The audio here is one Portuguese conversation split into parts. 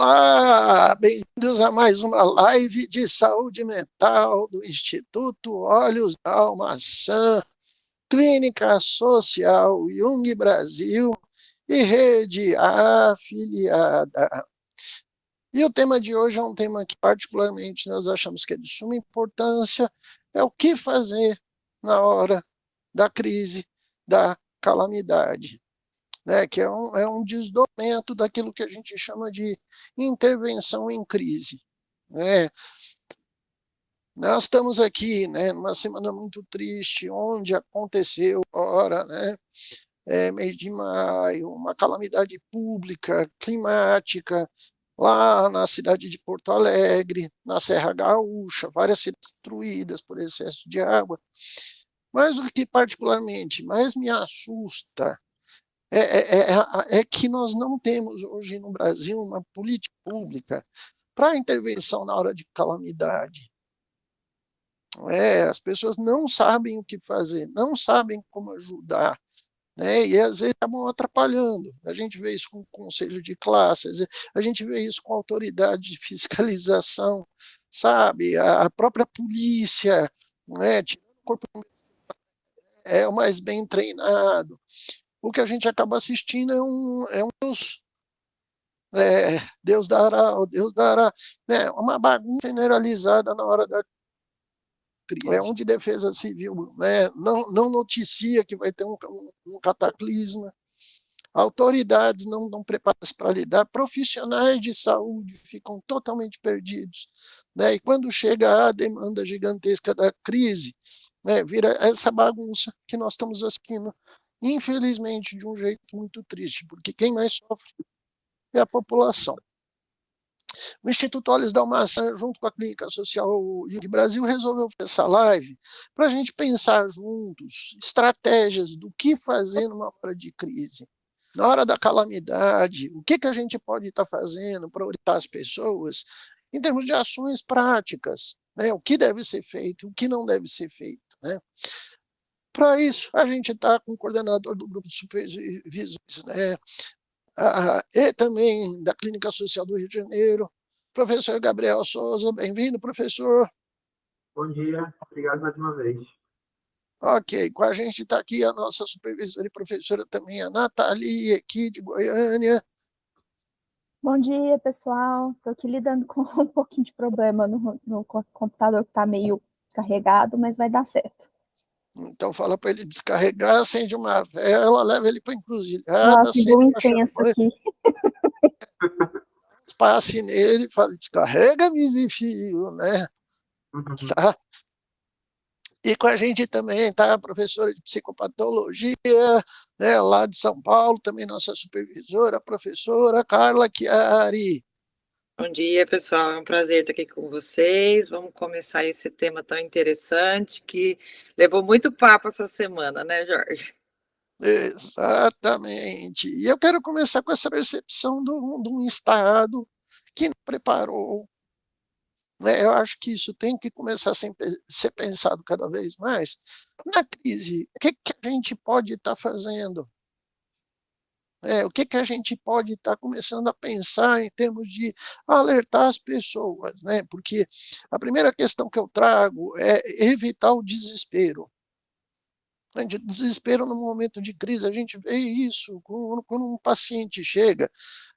Olá, bem-vindos a mais uma live de saúde mental do Instituto Olhos da Maçã, Clínica Social Jung Brasil e rede afiliada. E o tema de hoje é um tema que particularmente nós achamos que é de suma importância, é o que fazer na hora da crise, da calamidade. Né, que é um desdobramento daquilo que a gente chama de intervenção em crise. Né? Nós estamos aqui, né, numa semana muito triste, onde aconteceu agora, né, mês de maio, uma calamidade pública, climática, lá na cidade de Porto Alegre, na Serra Gaúcha, várias cidades destruídas por excesso de água. Mas o que particularmente mais me assusta é que nós não temos hoje no Brasil uma política pública para intervenção na hora de calamidade. As pessoas não sabem o que fazer, não sabem como ajudar, né? E às vezes acabam atrapalhando. A gente vê isso com o conselho de classe, a gente vê isso com a autoridade de fiscalização, sabe? A própria polícia, né? O corpo é o mais bem treinado. O que a gente acaba assistindo é um Deus dará, Deus dará, né? Uma bagunça generalizada na hora da crise. Onde defesa civil, né? Não noticia que vai ter um cataclisma, autoridades não estão preparadas para lidar, profissionais de saúde ficam totalmente perdidos, né? E quando chega a demanda gigantesca da crise, né, vira essa bagunça que nós estamos assistindo, infelizmente, de um jeito muito triste, porque quem mais sofre é a população. O Instituto Olhos da Maçã, junto com a Clínica Social Jung Brasil, resolveu fazer essa live para a gente pensar juntos estratégias do que fazer numa hora de crise. Na hora da calamidade, o que a gente pode estar fazendo para orientar as pessoas em termos de ações práticas, né? O que deve ser feito, o que não deve ser feito, né? Para isso, a gente está com o coordenador do grupo de supervisores, né? E também da Clínica Social do Rio de Janeiro, professor Gabriel Souza. Bem-vindo, professor. Bom dia, obrigado mais uma vez. Ok, com a gente está aqui a nossa supervisora e professora também, a Nathalie, aqui de Goiânia. Bom dia, pessoal. Estou aqui lidando com um pouquinho de problema no computador que está meio carregado, mas vai dar certo. Então fala para ele descarregar, acende uma vela, leva ele para a encruzilhada. Nossa, um intenso aqui. Passe nele, fala, descarrega, Misifio, né? Tá? E com a gente também está a professora de psicopatologia, né, lá de São Paulo, também nossa supervisora, a professora Carla Chiari. Bom dia, pessoal, é um prazer estar aqui com vocês. Vamos começar esse tema tão interessante que levou muito papo essa semana, né, Jorge? Exatamente. E eu quero começar com essa percepção de um Estado que não preparou. Né? Eu acho que isso tem que começar a ser pensado cada vez mais. Na crise, o que a gente pode estar fazendo? O que a gente pode estar começando a pensar em termos de alertar as pessoas? Né? Porque a primeira questão que eu trago é evitar o desespero. Desespero no momento de crise, a gente vê isso quando um paciente chega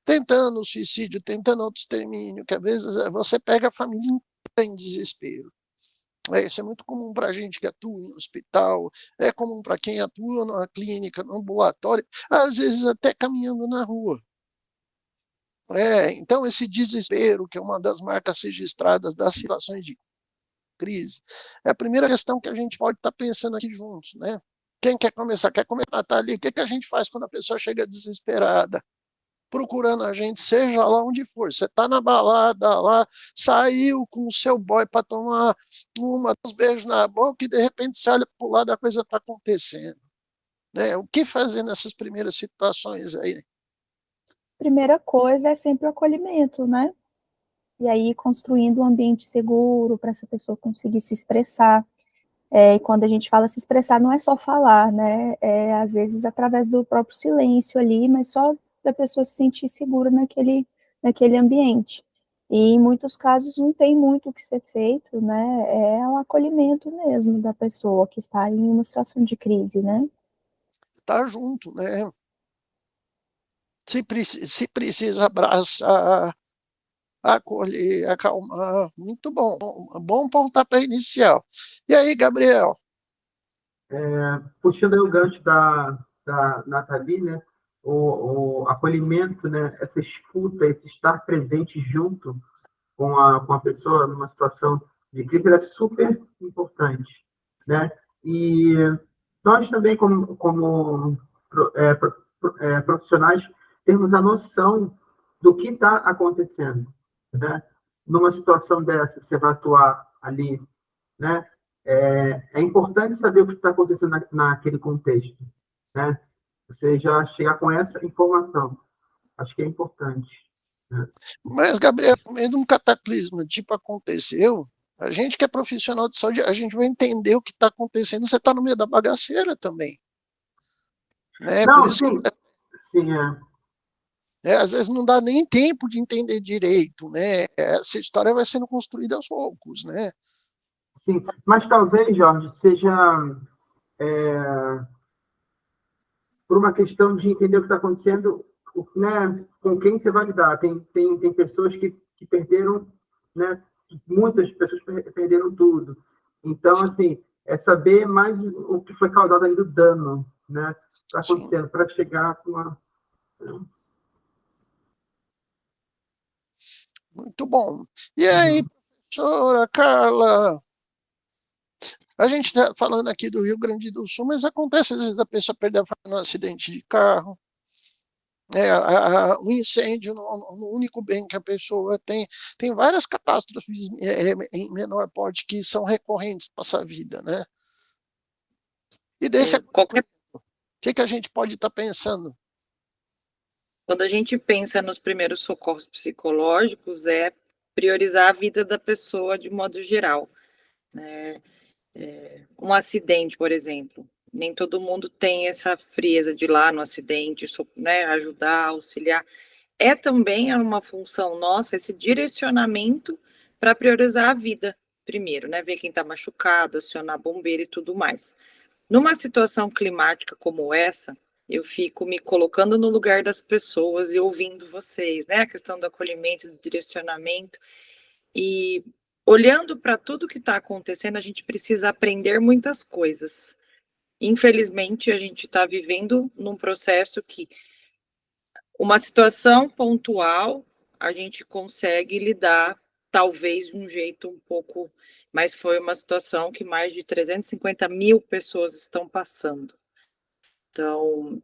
tentando suicídio, tentando autoextermínio, que às vezes você pega a família inteira em desespero. Isso é muito comum para a gente que atua em hospital, é comum para quem atua numa clínica, no ambulatório, às vezes até caminhando na rua. Então, esse desespero, que é uma das marcas registradas das situações de crise, é a primeira questão que a gente pode estar pensando aqui juntos, né? Quem quer começar? Quer começar ali? O que a gente faz quando a pessoa chega desesperada? Procurando a gente, seja lá onde for. Você está na balada lá, saiu com o seu boy para tomar uns beijos na boca e de repente você olha para o lado, a coisa está acontecendo. Né? O que fazer nessas primeiras situações aí? Primeira coisa é sempre o acolhimento, né? E aí construindo um ambiente seguro para essa pessoa conseguir se expressar. E quando a gente fala se expressar, não é só falar, né? Às vezes através do próprio silêncio ali, mas só da pessoa se sentir segura naquele ambiente. E em muitos casos não tem muito o que ser feito, né? É o acolhimento mesmo da pessoa que está em uma situação de crise, né? Tá junto, né? Se precisa abraçar, acolher, acalmar, muito bom. Bom pontapé inicial. E aí, Gabriel? Puxando aí o gancho da Nathalie, né? O acolhimento, né? Essa escuta, esse estar presente junto com a pessoa numa situação de crise, ela é super importante, né? E nós também, como profissionais, temos a noção do que está acontecendo, né? Numa situação dessa, você vai atuar ali, né? É importante saber o que está acontecendo naquele contexto, né? Você já chegar com essa informação, acho que é importante, né? Mas, Gabriel, no meio de um cataclisma tipo aconteceu, a gente que é profissional de saúde, a gente vai entender o que está acontecendo, você está no meio da bagaceira também. Né? Por Não, isso sim, sim, às vezes não dá nem tempo de entender direito, né? Essa história vai sendo construída aos poucos, né? sim. Mas talvez, Jorge, seja por uma questão de entender o que está acontecendo, né, com quem você vai lidar. Tem pessoas que perderam, né, muitas pessoas perderam tudo. Então, assim, é saber mais o que foi causado ali do dano, né, que está Sim. acontecendo, para chegar com uma... Muito bom. E aí, professora Carla, a gente está falando aqui do Rio Grande do Sul, mas acontece às vezes a pessoa perder a família num acidente de carro, um incêndio no único bem que a pessoa tem. Tem várias catástrofes em menor porte que são recorrentes na nossa vida, né? E desse, o que a gente pode estar pensando? Quando a gente pensa nos primeiros socorros psicológicos, é priorizar a vida da pessoa de modo geral, né? Um acidente, por exemplo, nem todo mundo tem essa frieza de ir lá no acidente, né, ajudar, auxiliar. É também uma função nossa esse direcionamento para priorizar a vida primeiro, né? Ver quem está machucado, acionar bombeiro e tudo mais. Numa situação climática como essa, eu fico me colocando no lugar das pessoas e ouvindo vocês, né? A questão do acolhimento, do direcionamento. E olhando para tudo que está acontecendo, a gente precisa aprender muitas coisas. Infelizmente, a gente está vivendo num processo que uma situação pontual a gente consegue lidar, talvez de um jeito um pouco, mas foi uma situação que mais de 350 mil pessoas estão passando. Então,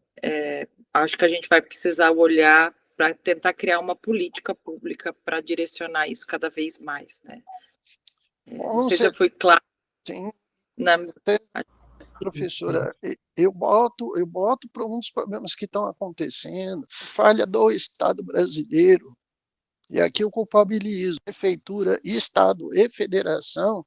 acho que a gente vai precisar olhar para tentar criar uma política pública para direcionar isso cada vez mais, né? Não sei se eu fui clara. Sim. Na... Professora, eu boto para um dos problemas que estão acontecendo, falha do Estado brasileiro, e aqui eu culpabilizo prefeitura, Estado e federação,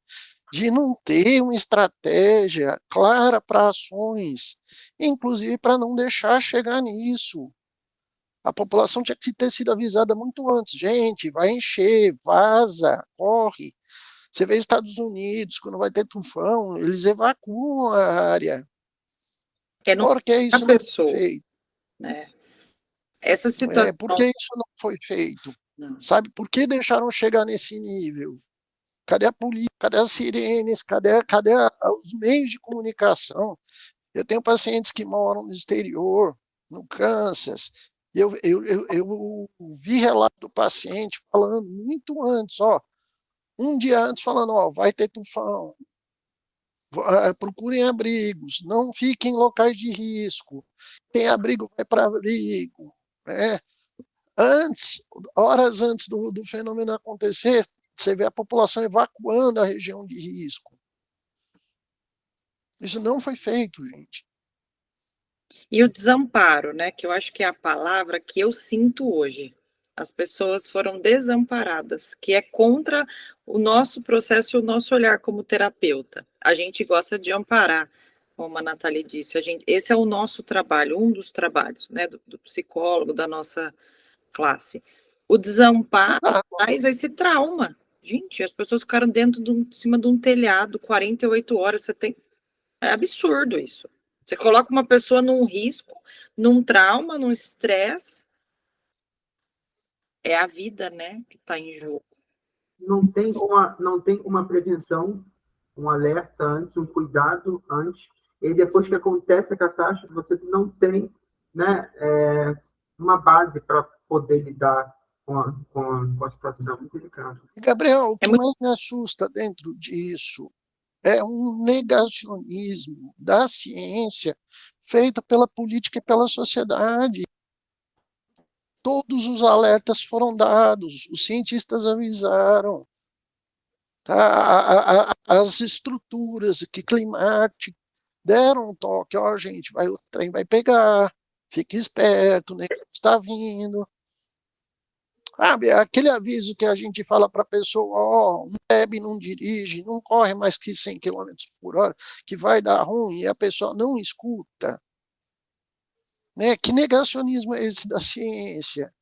de não ter uma estratégia clara para ações, inclusive para não deixar chegar nisso. A população tinha que ter sido avisada muito antes. Gente, vai encher, vaza, corre. Você vê Estados Unidos, quando vai ter tufão, eles evacuam a área. Por que isso não foi feito? Né? Essa situação... Por que isso não foi feito? Não. Sabe, por que deixaram chegar nesse nível? Cadê a polícia? Cadê as sirenes? Cadê os meios de comunicação? Eu tenho pacientes que moram no exterior, no Kansas. Eu vi relato do paciente falando muito antes, um dia antes falando, vai ter tufão, procurem abrigos, não fiquem em locais de risco, tem abrigo, vai para abrigo, né? Antes, horas antes do fenômeno acontecer, você vê a população evacuando a região de risco. Isso não foi feito, gente. E o desamparo, né, que eu acho que é a palavra que eu sinto hoje. As pessoas foram desamparadas, que é contra o nosso processo e o nosso olhar como terapeuta. A gente gosta de amparar, como a Nathalie disse. Esse é o nosso trabalho, um dos trabalhos, né, do psicólogo, da nossa classe. O desamparo traz esse trauma. Gente, as pessoas ficaram de cima de um telhado 48 horas. É absurdo isso. Você coloca uma pessoa num risco, num trauma, num estresse. É a vida, né, que está em jogo. Não tem uma prevenção, um alerta antes, um cuidado antes, e depois que acontece a catástrofe, você não tem, né, uma base para poder lidar com a situação delicada. Gabriel, o que mais me assusta dentro disso é um negacionismo da ciência feito pela política e pela sociedade. Todos os alertas foram dados, os cientistas avisaram, tá? As estruturas climáticas deram um toque, ó, gente, o trem vai pegar, fique esperto, o negócio está vindo. Sabe, aquele aviso que a gente fala para a pessoa, ó, não bebe, não dirige, não corre mais que 100 km por hora, que vai dar ruim, e a pessoa não escuta. Né? Que negacionismo é esse da ciência?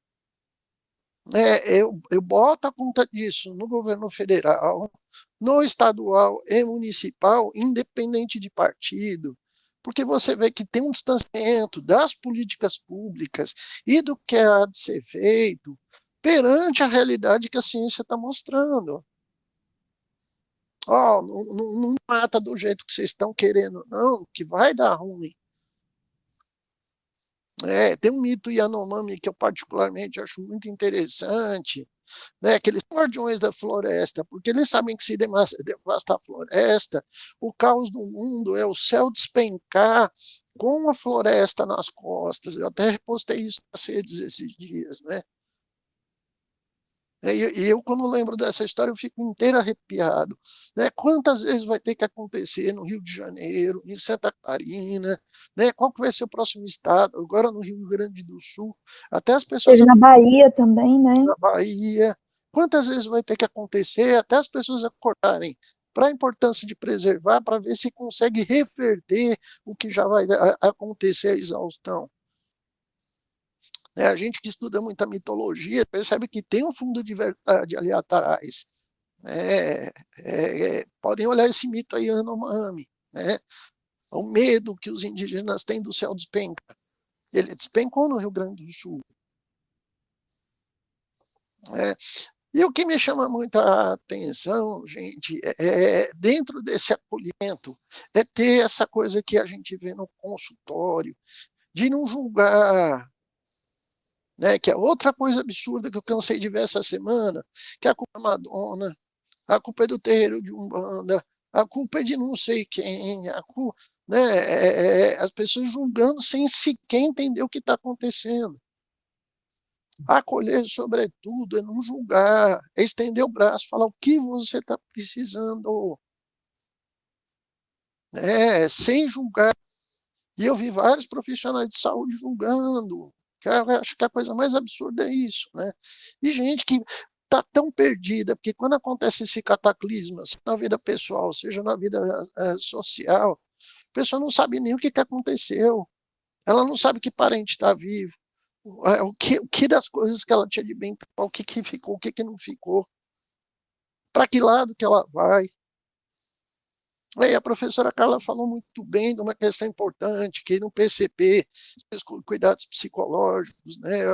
Eu boto a conta disso no governo federal, no estadual e municipal, independente de partido, porque você vê que tem um distanciamento das políticas públicas e do que há de ser feito perante a realidade que a ciência está mostrando. Oh, não mata do jeito que vocês estão querendo, não, que vai dar ruim. Tem um mito Yanomami que eu particularmente acho muito interessante, né, aqueles guardiões da floresta, porque eles sabem que se devastar a floresta, o caos do mundo é o céu despencar com a floresta nas costas. Eu até repostei isso nas redes esses dias, né? E eu, quando lembro dessa história, eu fico inteiro arrepiado. Né? Quantas vezes vai ter que acontecer no Rio de Janeiro, em Santa Catarina, né? Qual que vai ser o próximo estado? Agora no Rio Grande do Sul. Até as pessoas... Teve na Bahia também, né? Na Bahia. Quantas vezes vai ter que acontecer até as pessoas acordarem para a importância de preservar, para ver se consegue reverter o que já vai acontecer a exaustão. A gente que estuda muita mitologia percebe que tem um fundo de verdade ali atrás. Podem olhar esse mito aí, Yanomami, né? O medo que os indígenas têm do céu despencar. Ele despencou no Rio Grande do Sul. E o que me chama muita atenção, gente, dentro desse acolhimento, é ter essa coisa que a gente vê no consultório, de não julgar, né, que é outra coisa absurda que eu cansei de ver essa semana, que a culpa é Madonna, a culpa é do terreiro de Umbanda, a culpa é de não sei quem, né, as pessoas julgando sem sequer entender o que está acontecendo. Acolher, sobretudo, é não julgar, é estender o braço, falar o que você está precisando, sem julgar. E eu vi vários profissionais de saúde julgando, que eu acho que a coisa mais absurda é isso, né? E gente que está tão perdida, porque quando acontece esse cataclisma, seja na vida pessoal, seja na vida social, a pessoa não sabe nem o que aconteceu, ela não sabe que parente está vivo, o que das coisas que ela tinha de bem, o que ficou, o que não ficou, para que lado que ela vai. Aí a professora Carla falou muito bem de uma questão importante, que no PCP, cuidados psicológicos, né,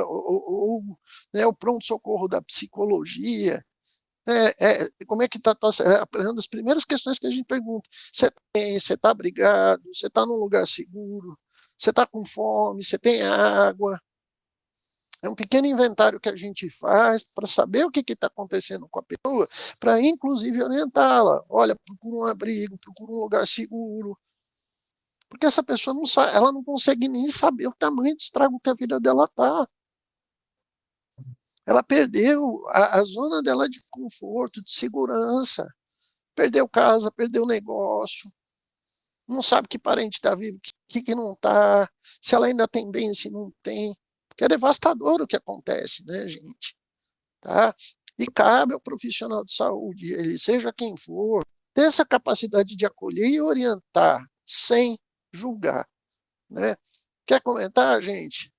né, o pronto-socorro da psicologia, como é que está uma das primeiras questões que a gente pergunta, você está abrigado, você está num lugar seguro, você está com fome, você tem água. É um pequeno inventário que a gente faz para saber o que está acontecendo com a pessoa, para inclusive orientá-la. Olha, procura um abrigo, procura um lugar seguro. Porque essa pessoa não sabe, ela não consegue nem saber o tamanho do estrago que a vida dela está. Ela perdeu a zona dela de conforto, de segurança. Perdeu casa, perdeu negócio. Não sabe que parente está vivo, que não está, se ela ainda tem bem, se não tem. Porque é devastador o que acontece, né, gente? Tá? E cabe ao profissional de saúde, ele seja quem for, ter essa capacidade de acolher e orientar, sem julgar. Né? Quer comentar, gente?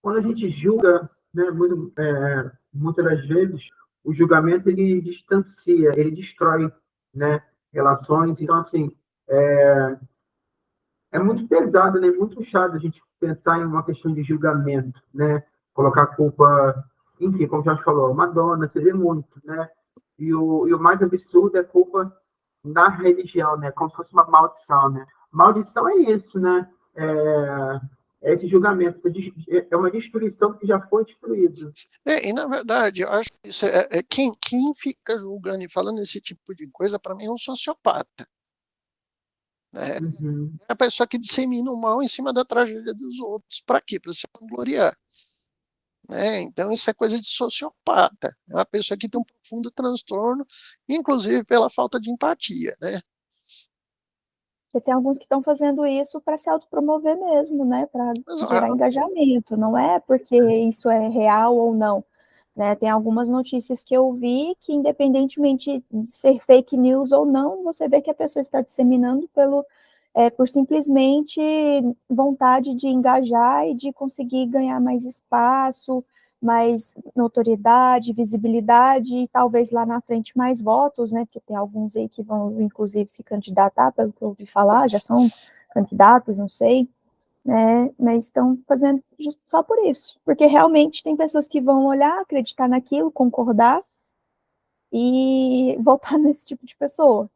quando a gente julga, né, muitas das vezes, o julgamento ele distancia, ele destrói, né, relações. Então, assim, é muito pesado, né, muito chato a gente pensar em uma questão de julgamento, né, colocar a culpa, enfim, como o Jorge falou, Madonna, você vê muito, né, e o mais absurdo é a culpa na religião, né, como se fosse uma maldição, né. Maldição é isso, né, é esse julgamento, é uma destruição que já foi destruída. E na verdade, eu acho que isso quem fica julgando e falando esse tipo de coisa, para mim, é um sociopata. Né? Uhum. É a pessoa que dissemina o mal em cima da tragédia dos outros. Para quê? Para se vangloriar. Né? Então, isso é coisa de sociopata. É uma pessoa que tem um profundo transtorno, inclusive pela falta de empatia. Né? Porque tem alguns que estão fazendo isso para se autopromover mesmo, né? Para Mas, gerar engajamento, não é porque isso é real ou não. Né? Tem algumas notícias que eu vi que, independentemente de ser fake news ou não, você vê que a pessoa está disseminando por simplesmente vontade de engajar e de conseguir ganhar mais espaço, mais notoriedade, visibilidade e talvez lá na frente mais votos, né? Porque tem alguns aí que vão, inclusive, se candidatar, pelo que eu ouvi falar, já são candidatos, não sei, né? Mas estão fazendo só por isso, porque realmente tem pessoas que vão olhar, acreditar naquilo, concordar e votar nesse tipo de pessoa.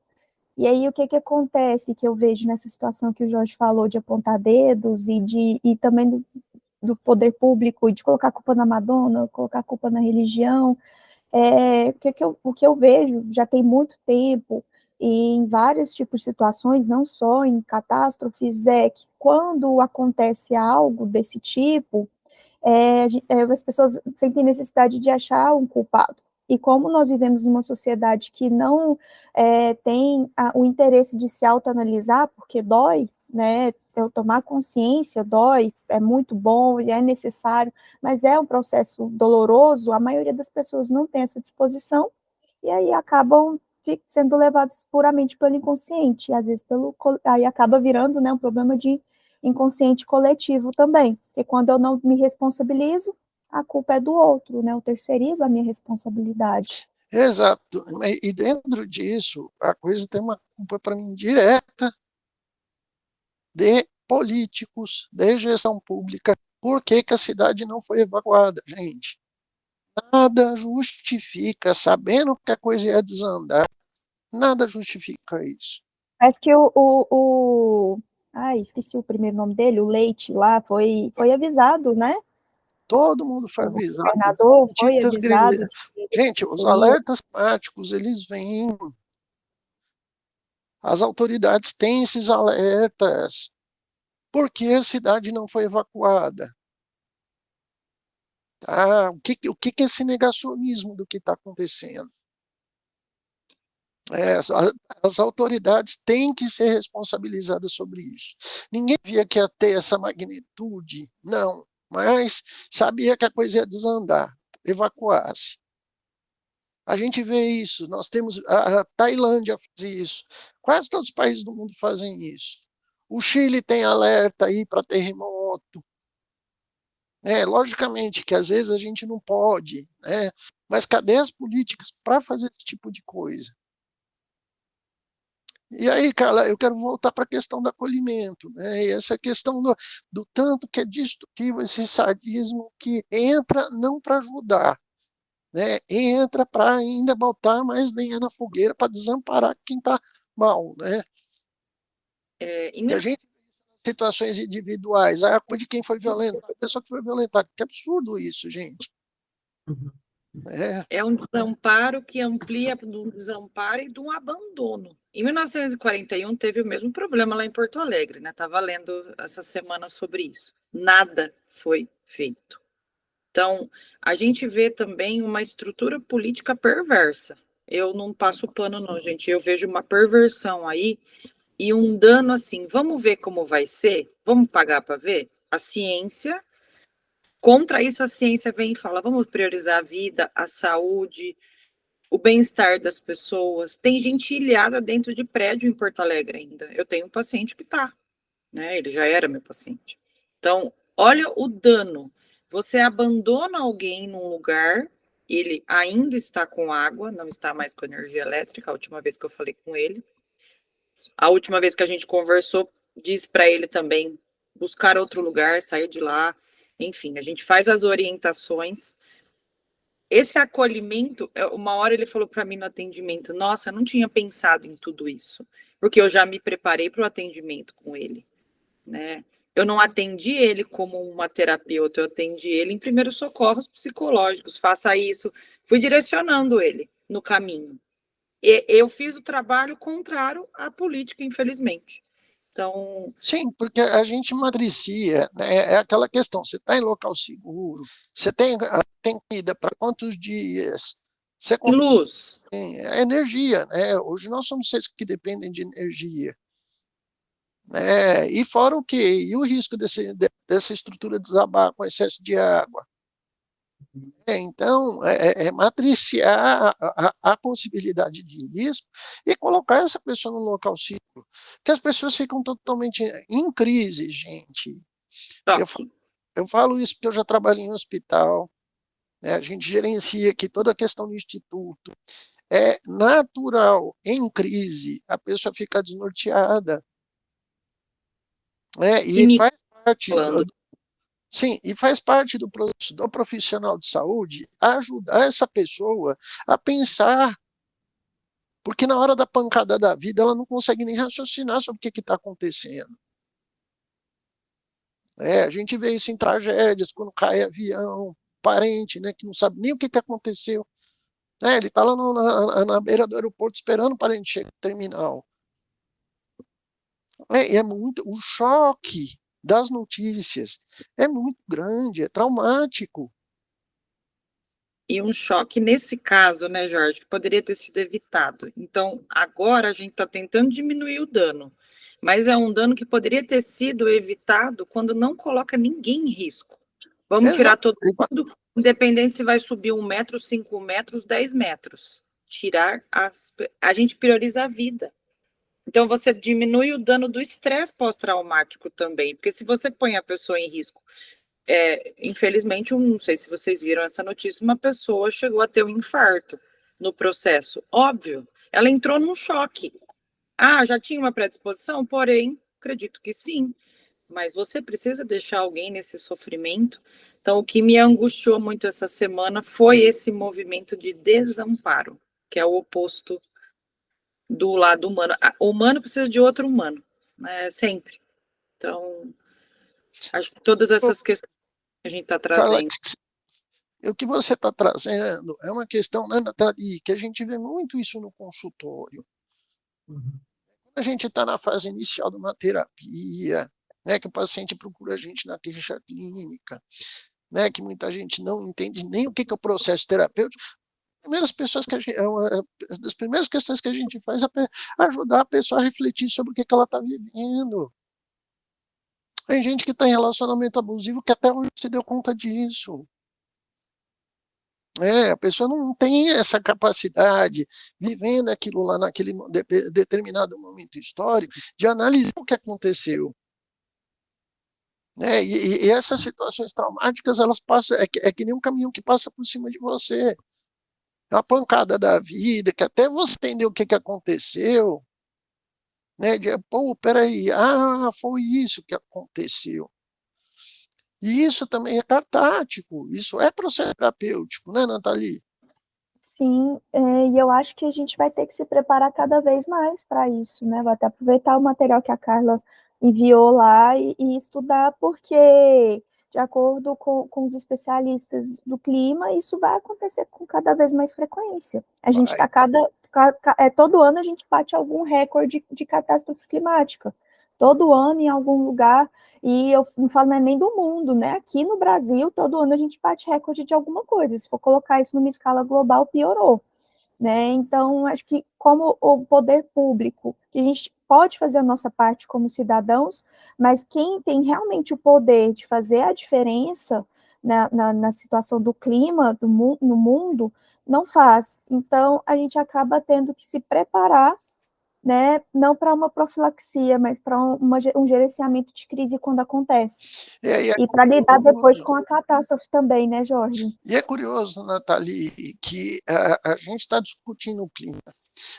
E aí, o que acontece que eu vejo nessa situação que o Jorge falou de apontar dedos e também do poder público e de colocar a culpa na Madonna, colocar a culpa na religião, o que eu vejo já tem muito tempo, e em vários tipos de situações, não só em catástrofes, é que quando acontece algo desse tipo, as pessoas sentem necessidade de achar um culpado. E como nós vivemos numa sociedade que não tem o interesse de se autoanalisar, porque dói, né? Eu tomar consciência dói, é muito bom e é necessário, mas é um processo doloroso, a maioria das pessoas não tem essa disposição, e aí acabam sendo levados puramente pelo inconsciente, e às vezes aí acaba virando, né, um problema de inconsciente coletivo também, porque quando eu não me responsabilizo, a culpa é do outro, né? Eu terceirizo a minha responsabilidade. exato. E dentro disso, a coisa tem uma culpa, para mim, direta de políticos, de gestão pública. Por que a cidade não foi evacuada, gente? Nada justifica, sabendo que a coisa ia desandar, nada justifica isso. Parece que esqueci o primeiro nome dele, o Leite lá, foi avisado, né? Todo mundo foi O avisado. governador foi avisado. Gente, os alertas climáticos, eles vêm. As autoridades têm esses alertas. Por que a cidade não foi evacuada? Tá? O que é esse negacionismo do que está acontecendo? As autoridades têm que ser responsabilizadas sobre isso. Ninguém via que ia ter essa magnitude, não, mas sabia que a coisa ia desandar, evacuar-se. A gente vê isso, nós temos, a Tailândia faz isso, quase todos os países do mundo fazem isso. O Chile tem alerta aí para terremoto. Logicamente que às vezes a gente não pode, né? Mas cadê as políticas para fazer esse tipo de coisa? E aí, Carla, eu quero voltar para a questão do acolhimento, né? E essa questão do tanto que é destrutivo esse sadismo que entra não para ajudar, né? Entra para ainda botar mais lenha na fogueira para desamparar quem está mal, né? E a gente situações individuais, a culpa de quem foi violentado, a pessoa que foi violentada, que absurdo isso, gente. É um desamparo que amplia de um desamparo e de um abandono. Em 1941 teve o mesmo problema lá em Porto Alegre, né? Estava lendo essa semana sobre isso. Nada foi feito. Então, a gente vê também uma estrutura política perversa. Eu não passo pano, não, gente. Eu vejo uma perversão aí e um dano assim. Vamos ver como vai ser? Vamos pagar para ver? A ciência. Contra isso, a ciência vem e fala: vamos priorizar a vida, a saúde, o bem-estar das pessoas. Tem gente ilhada dentro de prédio em Porto Alegre ainda. Eu tenho um paciente que está, né? Ele já era meu paciente. Então, olha o dano. você abandona alguém num lugar, ele ainda está com água, não está mais com energia elétrica, a última vez que eu falei com ele. A última vez que a gente conversou, disse para ele também buscar outro lugar, sair de lá. Enfim, a gente faz as orientações. Esse acolhimento, uma hora ele falou para mim no atendimento, nossa, eu não tinha pensado em tudo isso, porque eu já me preparei para o atendimento com ele, né? Eu não atendi ele como uma terapeuta, eu atendi ele em primeiros socorros psicológicos, faça isso, fui direcionando ele no caminho. E eu fiz o trabalho contrário à política, infelizmente. Então, Sim, porque a gente matricia, né? É aquela questão, você está em local seguro, você tem comida para quantos dias, você luz, tem energia, né? Hoje nós somos seres que dependem de energia. Né? E fora o quê? E o risco dessa estrutura desabar com excesso de água? Então, matriciar a possibilidade de risco e colocar essa pessoa no local seguro. Porque as pessoas ficam totalmente em crise, gente. Eu falo isso porque eu já trabalhei em hospital, né? A gente gerencia aqui toda a questão do instituto. É natural, em crise, a pessoa ficar desnorteada. E faz parte sim, e faz parte do processo do profissional de saúde ajudar essa pessoa a pensar, porque na hora da pancada da vida ela não consegue nem raciocinar sobre o que está acontecendo. A gente vê isso em tragédias, quando cai avião, parente, né, que não sabe nem o que aconteceu. Ele está lá na beira do aeroporto esperando o parente chegar no terminal. É muito, o choque das notícias é muito grande, é traumático. E um choque nesse caso, né, Jorge, que poderia ter sido evitado. Então, agora a gente está tentando diminuir o dano, mas é um dano que poderia ter sido evitado quando não coloca ninguém em risco. Vamos tirar todo mundo, independente se vai subir 1 metro, 5 metros, 10 metros. A gente prioriza a vida. Então, você diminui o dano do estresse pós-traumático também, porque se você põe a pessoa em risco, infelizmente, não sei se vocês viram essa notícia, uma pessoa chegou a ter um infarto no processo. Óbvio, ela entrou num choque. Ah, já tinha uma predisposição? Porém, acredito que sim, mas você precisa deixar alguém nesse sofrimento. Então, o que me angustiou muito essa semana foi esse movimento de desamparo, que é o oposto do lado humano. O humano precisa de outro humano, né? Sempre. Então, acho que todas essas questões que a gente está trazendo. O que você está trazendo é uma questão, né, Nathalie, que a gente vê muito isso no consultório. Quando a gente está na fase inicial de uma terapia, né, que o paciente procura a gente na ficha clínica, né, que muita gente não entende nem o que é o processo terapêutico. Uma das primeiras questões que a gente faz é ajudar a pessoa a refletir sobre o que ela está vivendo. Tem gente que está em relacionamento abusivo que até hoje se deu conta disso. A pessoa não tem essa capacidade, vivendo aquilo lá naquele determinado momento histórico, de analisar o que aconteceu. E essas situações traumáticas, elas passam, é que nem um caminhão que passa por cima de você. É uma pancada da vida, que até você entender o que aconteceu, né? Pô, peraí, foi isso que aconteceu. E isso também é catártico, isso é processo terapêutico, né, Nathalie? Sim, e eu acho que a gente vai ter que se preparar cada vez mais para isso, né? Vou até aproveitar o material que a Carla enviou lá e estudar, porque, de acordo com os especialistas do clima, isso vai acontecer com cada vez mais frequência. A gente está todo ano a gente bate algum recorde de catástrofe climática. Todo ano, em algum lugar, e eu não falo nem do mundo, né? Aqui no Brasil, todo ano a gente bate recorde de alguma coisa. Se for colocar isso numa escala global, piorou, né? Então, acho que como o poder público, que a gente pode fazer a nossa parte como cidadãos, mas quem tem realmente o poder de fazer a diferença na situação do clima no mundo, não faz. Então, a gente acaba tendo que se preparar né, não para uma profilaxia, mas para um gerenciamento de crise quando acontece. E para lidar depois com a catástrofe também, né, Jorge? E é curioso, Nathalie, que a gente está discutindo o clima.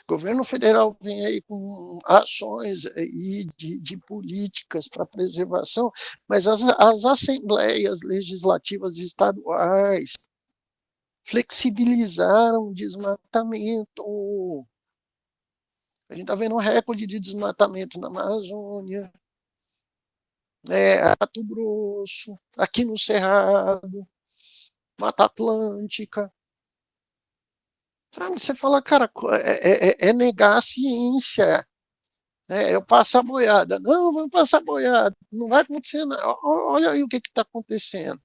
O governo federal vem aí com ações aí de políticas para preservação, mas as assembleias legislativas estaduais flexibilizaram o desmatamento. A gente está vendo um recorde de desmatamento na Amazônia, Mato Grosso, aqui no Cerrado, Mata Atlântica. Você fala, cara, é negar a ciência. Eu passo a boiada. Não, vamos passar a boiada. Não vai acontecer nada. Olha aí o que está acontecendo.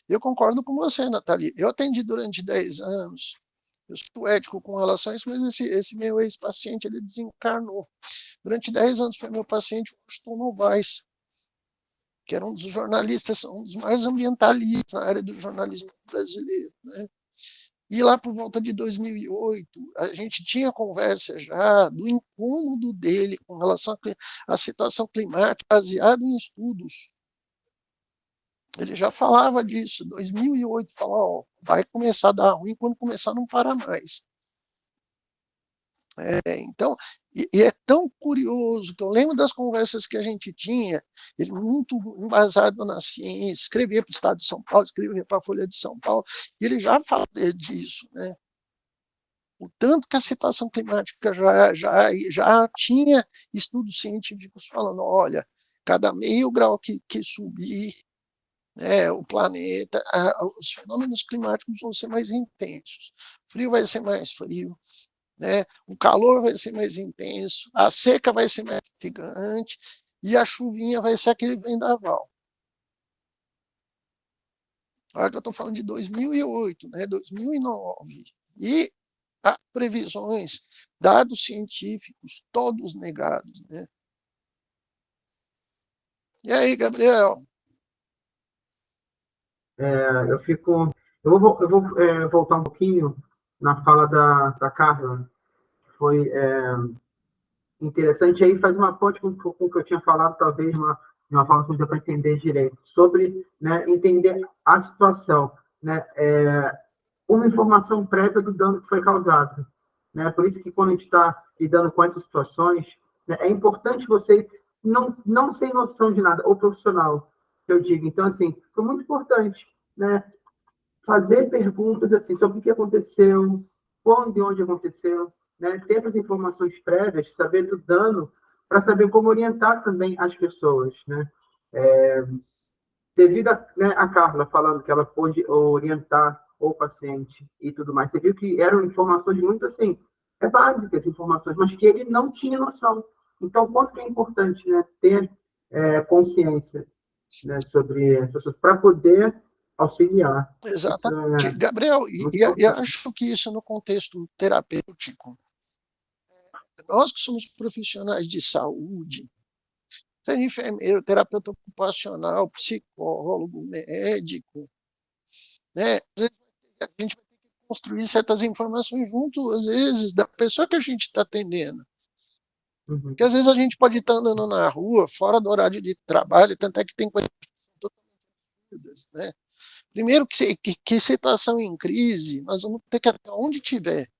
Eu concordo com você, Nathalie. Eu atendi durante 10 anos. Eu sou ético com relação a isso, mas esse meu ex-paciente, ele desencarnou. Durante 10 anos foi meu paciente, o Washington Novaes, que era um dos jornalistas, um dos mais ambientalistas na área do jornalismo brasileiro, né? E lá por volta de 2008, a gente tinha conversa já do incômodo dele com relação à situação climática, baseado em estudos. Ele já falava disso, 2008, falou, vai começar a dar ruim, quando começar não para mais. Então, e é tão curioso que eu lembro das conversas que a gente tinha, ele muito embasado na ciência, escrevia para o Estado de São Paulo, escrevia para a Folha de São Paulo, e ele já falava disso, né? O tanto que a situação climática já tinha estudos científicos falando, olha, cada meio grau que subir, o planeta, os fenômenos climáticos vão ser mais intensos, o frio vai ser mais frio, o calor vai ser mais intenso, a seca vai ser mais gigante e a chuvinha vai ser aquele vendaval. Olha que eu estou falando de 2008, 2009. E há previsões, dados científicos, todos negados. Né? E aí, Gabriel? Eu vou voltar um pouquinho na fala da Carla, que foi interessante, aí faz uma ponte com o que eu tinha falado, talvez de uma forma que deu para entender direito, sobre, né, entender a situação, né, uma informação prévia do dano que foi causado. Né? Por isso que quando a gente está lidando com essas situações, né, é importante você não ser noção de nada, ou profissional, que eu digo. Então, assim, foi muito importante, né, fazer perguntas assim, sobre o que aconteceu, quando e onde aconteceu, né, ter essas informações prévias, saber do dano, para saber como orientar também as pessoas. Né? Devido a Carla falando que ela pôde orientar o paciente e tudo mais, você viu que eram informações muito assim, básicas informações, mas que ele não tinha noção. Então, quanto que é importante, né, ter consciência, né, sobre essas coisas, para poder auxiliar. Exatamente. Gabriel, e acho que isso no contexto terapêutico, nós que somos profissionais de saúde, seja enfermeiro, terapeuta ocupacional, psicólogo, médico, né? Às vezes a gente vai ter que construir certas informações junto, às vezes, da pessoa que a gente está atendendo. Porque às vezes a gente pode estar andando na rua, fora do horário de trabalho, tanto é que tem coisas totalmente absurdas, né? Primeiro que situação em crise, nós vamos ter que, até onde tiver,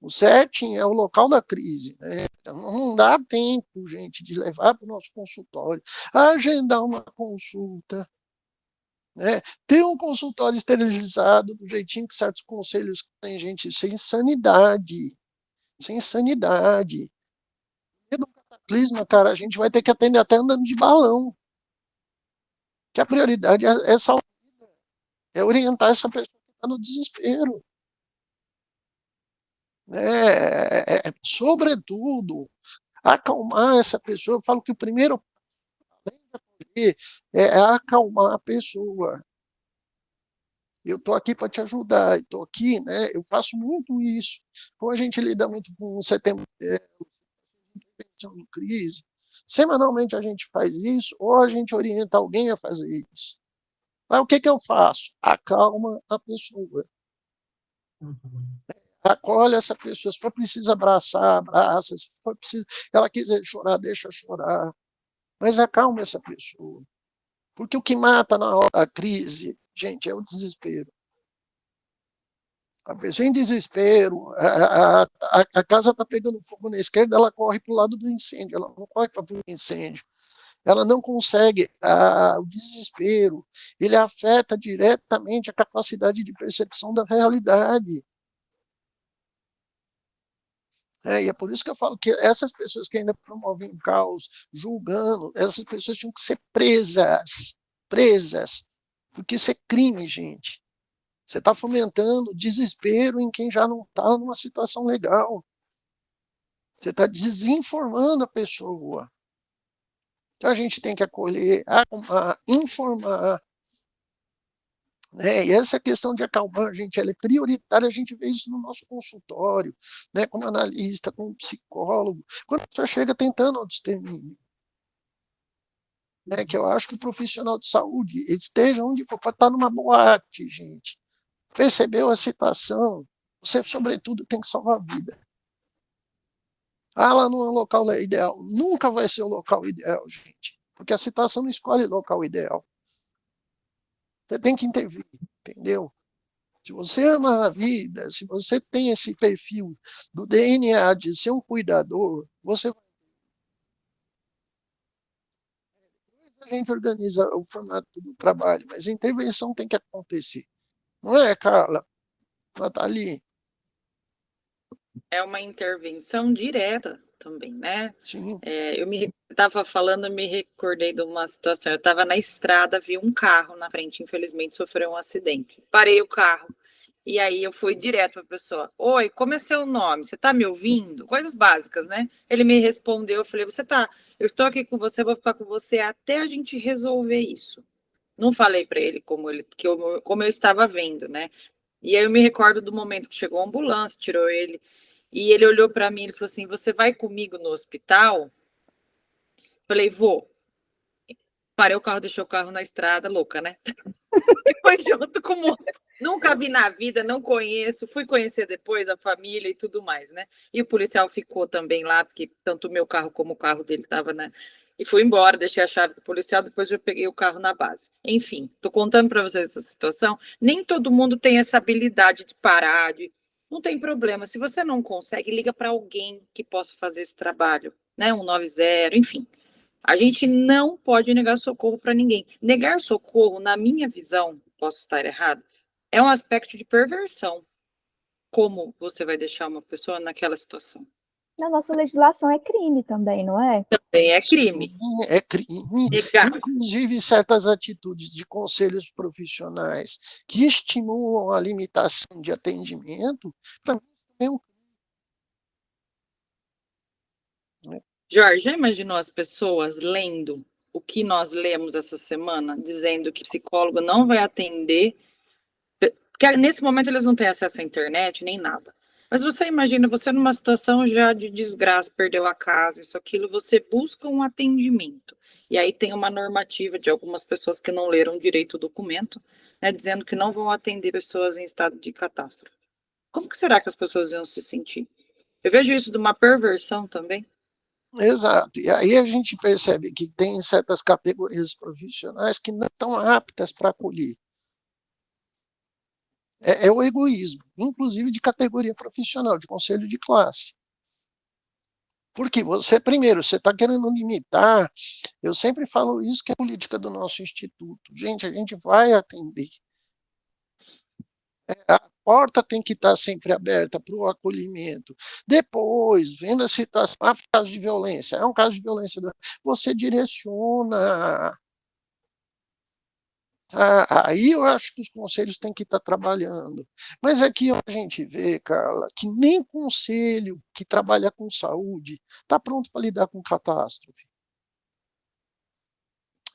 o setting é o local da crise, né? Então, não dá tempo, gente, de levar para o nosso consultório, agendar uma consulta, né? Ter um consultório esterilizado do jeitinho que certos conselhos têm, gente, isso é insanidade. Isso é insanidade. No cataclisma, cara, a gente vai ter que atender até andando de balão. Que a prioridade é salvar, é orientar essa pessoa que está no desespero. Sobretudo, acalmar essa pessoa. Eu falo que o primeiro é acalmar a pessoa. Eu estou aqui para te ajudar, estou aqui, né? Eu faço muito isso. Como a gente lida muito com setembro, intervenção em crise, semanalmente a gente faz isso, ou a gente orienta alguém a fazer isso. Mas o que eu faço? Acalma a pessoa. acolhe essa pessoa, se for preciso abraçar, abraça, se for preciso, ela quiser chorar, deixa chorar, mas acalma essa pessoa, porque o que mata na hora da crise, gente, é o desespero. A pessoa em desespero, a casa está pegando fogo na esquerda, ela corre para o lado do incêndio, ela não corre para o incêndio. Ela não consegue, o desespero, ele afeta diretamente a capacidade de percepção da realidade. E é por isso que eu falo que essas pessoas que ainda promovem o caos, julgando, essas pessoas tinham que ser presas, porque isso é crime, gente. Você está fomentando desespero em quem já não está numa situação legal. Você está desinformando a pessoa. Então a gente tem que acolher, informar. Né? E essa questão de acalmar, gente, ela é prioritária, a gente vê isso no nosso consultório, né? Como analista, como psicólogo, quando a pessoa chega tentando autoextermínio. Né? Que eu acho que o profissional de saúde, esteja onde for, pode estar numa boate, gente. Percebeu a situação, você, sobretudo, tem que salvar a vida. Lá não é o local ideal. Nunca vai ser o local ideal, gente. Porque a situação não escolhe o local ideal. Você tem que intervir, entendeu? Se você ama a vida, se você tem esse perfil do DNA de ser um cuidador, você vai. A gente organiza o formato do trabalho, mas a intervenção tem que acontecer. Não é, Carla? Nathalie? É uma intervenção direta também, né? Sim. Eu estava falando, eu me recordei de uma situação. Eu estava na estrada, vi um carro na frente, infelizmente sofreu um acidente. Parei o carro e aí eu fui direto para a pessoa: oi, como é seu nome? Você está me ouvindo? Coisas básicas, né? Ele me respondeu, eu falei: eu estou aqui com você, vou ficar com você até a gente resolver isso. Não falei para ele como eu estava vendo, né? E aí eu me recordo do momento que chegou a ambulância, tirou ele. E ele olhou para mim e falou assim: você vai comigo no hospital? Falei: vou. Parei o carro, deixei o carro na estrada, louca, né? E foi junto com o moço. Nunca vi na vida, não conheço. Fui conhecer depois a família e tudo mais, né? E o policial ficou também lá, porque tanto o meu carro como o carro dele estava, né? E fui embora, deixei a chave do policial, depois eu peguei o carro na base. Enfim, tô contando para vocês essa situação. Nem todo mundo tem essa habilidade de parar, não tem problema. Se você não consegue, liga para alguém que possa fazer esse trabalho, né? 190, enfim. A gente não pode negar socorro para ninguém. Negar socorro, na minha visão, posso estar errado, é um aspecto de perversão. Como você vai deixar uma pessoa naquela situação? Na nossa legislação é crime também, não é? Também é crime. É crime. Negar. Inclusive, certas atitudes de conselhos profissionais que estimulam a limitação de atendimento, para mim, é um crime. Jorge, já imaginou as pessoas lendo o que nós lemos essa semana, dizendo que psicólogo não vai atender? Porque nesse momento eles não têm acesso à internet nem nada. Mas você imagina, você numa situação já de desgraça, perdeu a casa, isso, aquilo, você busca um atendimento. E aí tem uma normativa de algumas pessoas que não leram direito o documento, né, dizendo que não vão atender pessoas em estado de catástrofe. Como que será que as pessoas iam se sentir? Eu vejo isso de uma perversão também. Exato. E aí a gente percebe que tem certas categorias profissionais que não estão aptas para acolher. É o egoísmo, inclusive de categoria profissional, de conselho de classe. Porque você, primeiro, você está querendo limitar, eu sempre falo isso, que é a política do nosso instituto. Gente, a gente vai atender. A porta tem que estar sempre aberta para o acolhimento. Depois, vendo a situação, caso de violência, é um caso de violência, você direciona. Aí eu acho que os conselhos têm que estar trabalhando. Mas aqui a gente vê, Carla, que nem conselho que trabalha com saúde está pronto para lidar com catástrofe.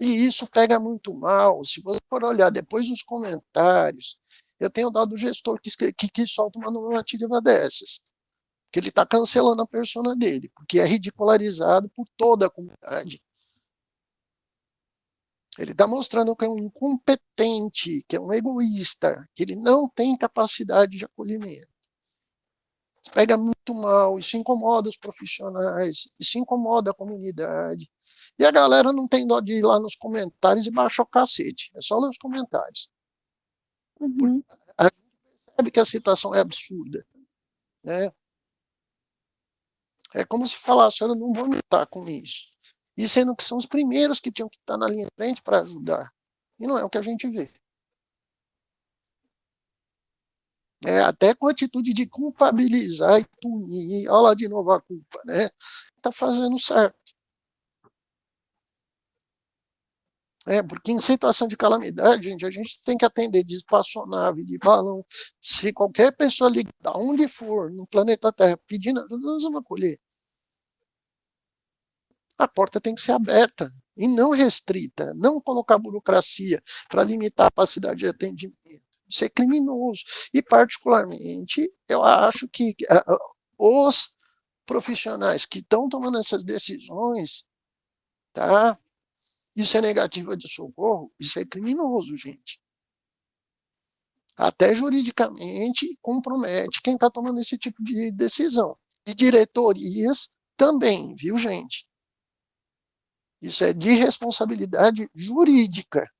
E isso pega muito mal. Se você for olhar depois nos comentários, eu tenho dado o gestor que solta uma normativa dessas, que ele está cancelando a persona dele, porque é ridicularizado por toda a comunidade. Ele está mostrando que é um incompetente, que é um egoísta, que ele não tem capacidade de acolhimento. pega muito mal, isso incomoda os profissionais, isso incomoda a comunidade. E a galera não tem dó de ir lá nos comentários e baixar o cacete. É só ler os comentários. Uhum. A gente percebe que a situação é absurda, né? É como se falasse, eu não vou me lutar com isso. E sendo que são os primeiros que tinham que estar na linha de frente para ajudar. E não é o que a gente vê. Até com a atitude de culpabilizar e punir. Olha lá de novo a culpa, né? Está fazendo certo. Porque em situação de calamidade, gente, a gente tem que atender de espaçonave, de balão. Se qualquer pessoa ligar, onde for, no planeta Terra, pedindo ajuda, nós vamos acolher. A porta tem que ser aberta e não restrita, não colocar burocracia para limitar a capacidade de atendimento. Isso é criminoso. E, particularmente, eu acho que os profissionais que estão tomando essas decisões, tá? Isso é negativa de socorro, isso é criminoso, gente. Até juridicamente compromete quem está tomando esse tipo de decisão. E diretorias também, viu, gente? Isso é de responsabilidade jurídica.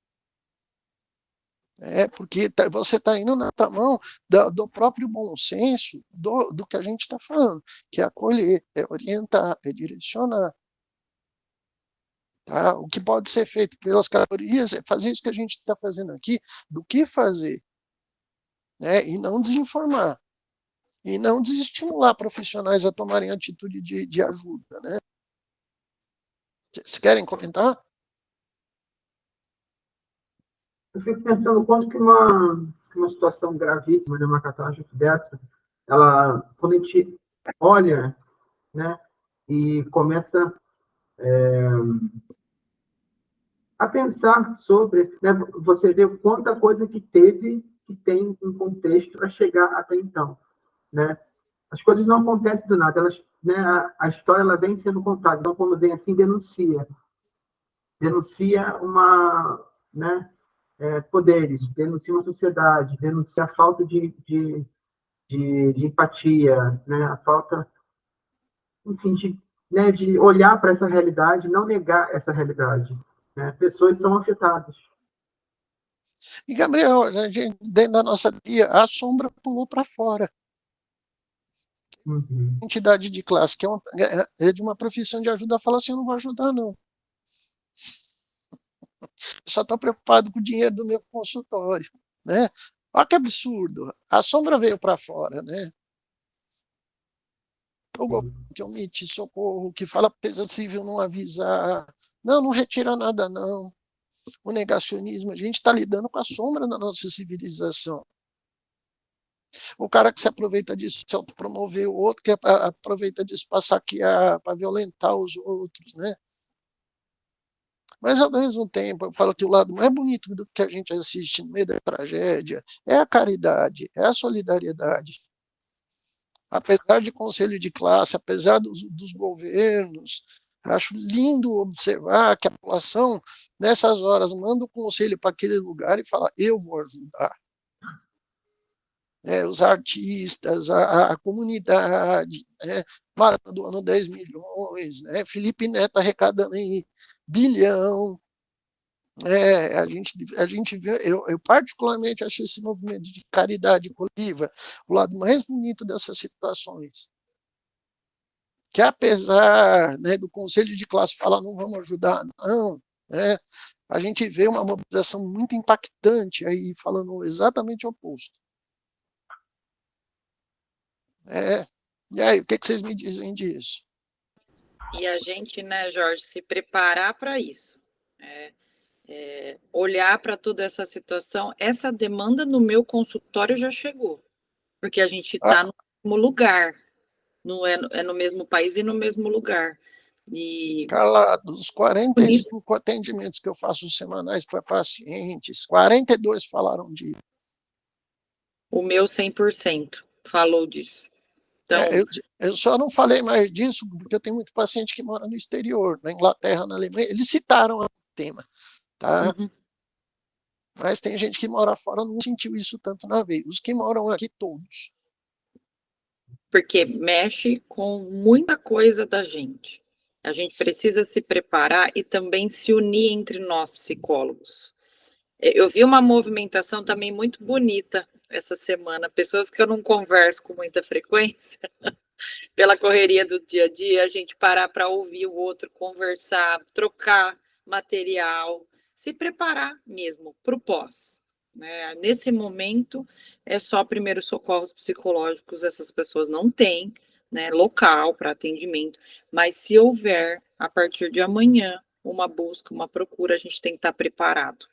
Porque você está indo na mão do próprio bom senso do que a gente está falando, que é acolher, é orientar, é direcionar. Tá? O que pode ser feito pelas categorias é fazer isso que a gente está fazendo aqui, do que fazer, e não desinformar, e não desestimular profissionais a tomarem atitude de ajuda. Né? Vocês querem comentar? Eu fico pensando quanto que uma situação gravíssima, né, uma catástrofe dessa, ela, quando a gente olha, né, e começa a pensar sobre, né, você vê quanta coisa que tem um contexto para chegar até então, né? As coisas não acontecem do nada, elas, né, a história ela vem sendo contada, então quando vem assim denuncia né, poderes, denuncia uma sociedade, denuncia a falta de empatia, né, a falta, enfim, né, de olhar para essa realidade, não negar essa realidade. Né? Pessoas são afetadas. E, Gabriel, dentro da nossa guia, a sombra pulou para fora. Uhum. Entidade de classe, que é de uma profissão de ajuda, fala assim, eu não vou ajudar, não. Eu só estou preocupado com o dinheiro do meu consultório. Né? Olha que absurdo. A sombra veio para fora, né? O governo que omite socorro, que fala para a defesa civil não avisar. Não retira nada, não. O negacionismo, a gente está lidando com a sombra da nossa civilização. O cara que se aproveita disso, se autopromover, o outro que aproveita disso para saquear, para violentar os outros, né? Mas, ao mesmo tempo, eu falo que o lado mais bonito do que a gente assiste no meio da tragédia é a caridade, é a solidariedade. Apesar de conselho de classe, apesar dos governos, acho lindo observar que a população, nessas horas, manda o conselho para aquele lugar e fala, eu vou ajudar. Os artistas, a comunidade, doando 10 milhões, Felipe Neto arrecadando aí bilhão. A gente vê, eu particularmente acho esse movimento de caridade coletiva o lado mais bonito dessas situações. Que apesar do conselho de classe falar não vamos ajudar, não, a gente vê uma mobilização muito impactante aí, falando exatamente o oposto. E aí, o que vocês me dizem disso? E a gente, né, Jorge, se preparar para isso. Olhar para toda essa situação, essa demanda no meu consultório já chegou, porque a gente está no mesmo lugar, não é no mesmo país e no mesmo lugar. E Carla, dos 45 atendimentos que eu faço semanais para pacientes, 42 falaram disso. O meu 100% falou disso. Então, eu só não falei mais disso porque eu tenho muito paciente que mora no exterior, na Inglaterra, na Alemanha, eles citaram o tema, tá? Uhum. Mas tem gente que mora fora não sentiu isso tanto na veia. Os que moram aqui, todos. porque mexe com muita coisa da gente. A gente precisa se preparar e também se unir entre nós, psicólogos. Eu vi uma movimentação também muito bonita essa semana, pessoas que eu não converso com muita frequência, pela correria do dia a dia, a gente parar para ouvir o outro, conversar, trocar material, se preparar mesmo para o pós. Né? Nesse momento, é só primeiros socorros psicológicos, essas pessoas não têm, né, local para atendimento, mas se houver, a partir de amanhã, uma busca, uma procura, a gente tem que estar preparado.